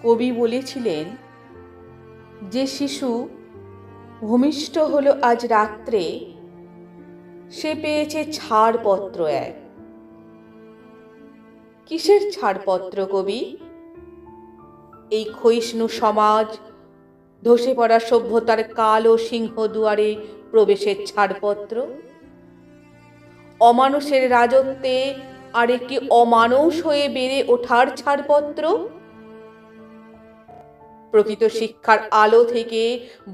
কবি বলেছিলেন, যে শিশু ভূমিষ্ঠ হলো আজ রাত্রে, সে পেয়েছে ছাড়পত্র এক। কিসের ছাড়পত্র কবি? এই ক্ষয়িষ্ণু সমাজ, ধসে পড়া সভ্যতার কালো সিংহদুয়ারে প্রবেশের ছাড়পত্র। অমানুষের রাজত্বে আরেকটি অমানুষ হয়ে বেড়ে ওঠার ছাড়পত্র। প্রকৃত শিক্ষার আলো থেকে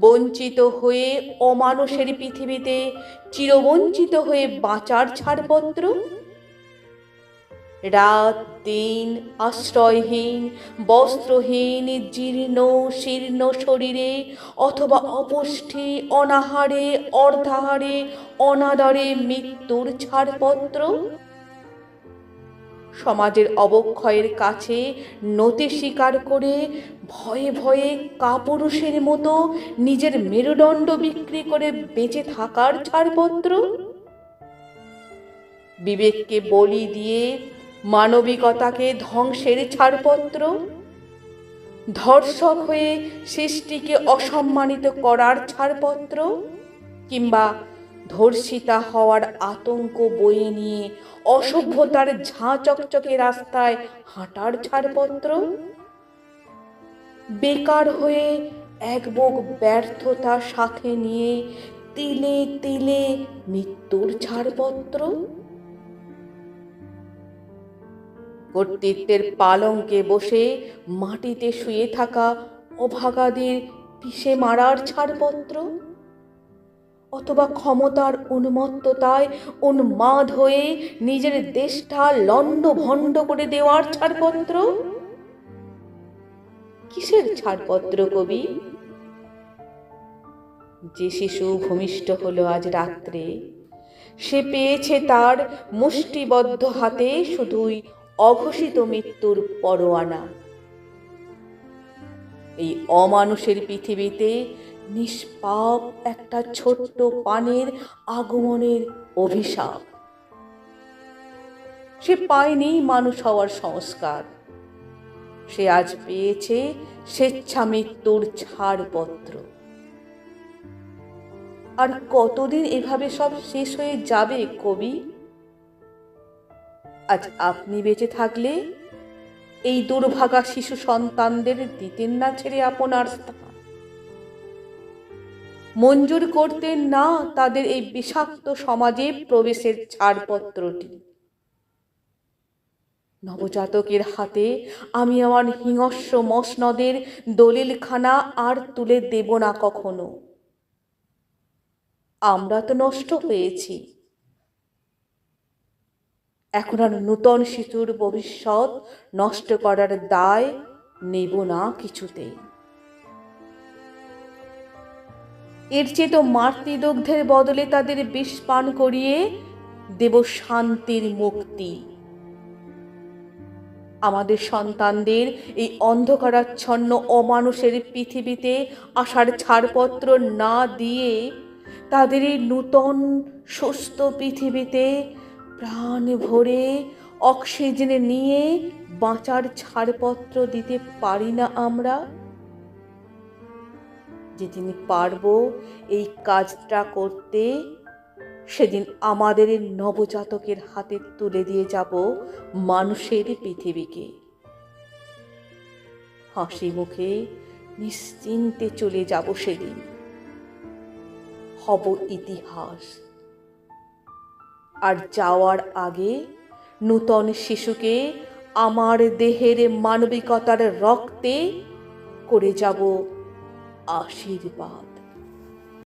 বঞ্চিত হয়ে অমানুষের পৃথিবীতে চিরবঞ্চিত হয়ে বাঁচার ছাড়পত্র। রাত দিন আশ্রয়হীন, বস্ত্রহীন, জীর্ণ শীর্ণ শরীরে অথবা অপুষ্টি, অনাহারে, অর্ধাহারে, অনাদরে মৃত্যুর ছাড়পত্র। সমাজের অবক্ষয়ের কাছে নতি স্বীকার করে ভয়ে ভয়ে কাপুরুষের মতো নিজের মেরুদণ্ড বিক্রি করে বেঁচে থাকার ছাড়পত্র। বিবেককে বলি দিয়ে মানবিকতাকে ধ্বংসের ছাড়পত্র। ধর্ষক হয়ে সৃষ্টিকে অসম্মানিত করার ছাড়পত্র, কিংবা ধর্ষিতা হওয়ার আতঙ্ক বয়ে নিয়ে অসভ্যতার ঝাঁ চকচকে রাস্তায় হাঁটার ছাড়পত্র। বেকার হয়ে এক বুক ব্যর্থতা সাথে নিয়ে তিলে তিলে মৃত্যুর ছাড়পত্র। কর্তৃত্বের পালঙ্কে বসে মাটিতে শুয়ে থাকা অভাগাদের পিষে মারার ছাড়পত্র, অথবা ক্ষমতার উন্মত্ততায় উন্মাদ হয়ে নিজের দেশটা লণ্ডভণ্ড করে দেওয়ার ছাড়পত্র। কিসের ছাড়পত্র কবি? যে শিশু ভূমিষ্ঠ হলো আজ রাত্রে, সে পেয়েছে তার মুষ্টিবদ্ধ হাতে শুধুই অঘোষিত মৃত্যুর পরোয়ানা। এই অমানুষের পৃথিবীতে নিষ্পাপ একটা ছোট্ট প্রাণের আগমনের অভিশাপ। সে পায়নি মানুষ হওয়ার সংস্কার, সে আজ পেয়েছে স্বেচ্ছা মৃত্যুর ছাড়পত্র। আর কতদিন এভাবে সব শেষ হয়ে যাবে কবি? আজ আপনি বেঁচে থাকলে এই দুর্ভাগা শিশু সন্তানদের দিতেন না ছেড়ে আপনার স্থান, মঞ্জুর করতেন না তাদের এই বিষাক্ত সমাজে প্রবেশের ছাড়পত্রটি। নবজাতকের হাতে আমি আমার হিংস্র মসনদের দলিলখানা আর তুলে দেব না কখনো। আমরা তো নষ্ট হয়েছি, এখন আর নূতন শিশুর ভবিষ্যৎ নষ্ট করার দায় নেব না কিছুতেই। এর চেয়ে তো মাতৃদগ্ধের বদলে তাদের বিষ পান করিয়ে দেব শান্তির মুক্তি। আমাদের সন্তানদের এই অন্ধকারাচ্ছন্ন অমানুষের পৃথিবীতে আসার ছাড়পত্র না দিয়ে তাদের এই নূতন সুস্থ পৃথিবীতে প্রাণ ভরে অক্সিজেন নিয়ে বাঁচার ছাড়পত্র দিতে পারি না আমরা? যেদিন পারব এই কাজটা করতে, সেদিন আমাদের নবজাতকের হাতে তুলে দিয়ে যাব মানুষের পৃথিবীকে। হাসি মুখে নিশ্চিন্তে চলে যাব সেদিন, হব ইতিহাস। আর যাওয়ার আগে নূতন শিশুকে আমার দেহের মানবিকতার রক্তে করে যাব আশীর্বাদ।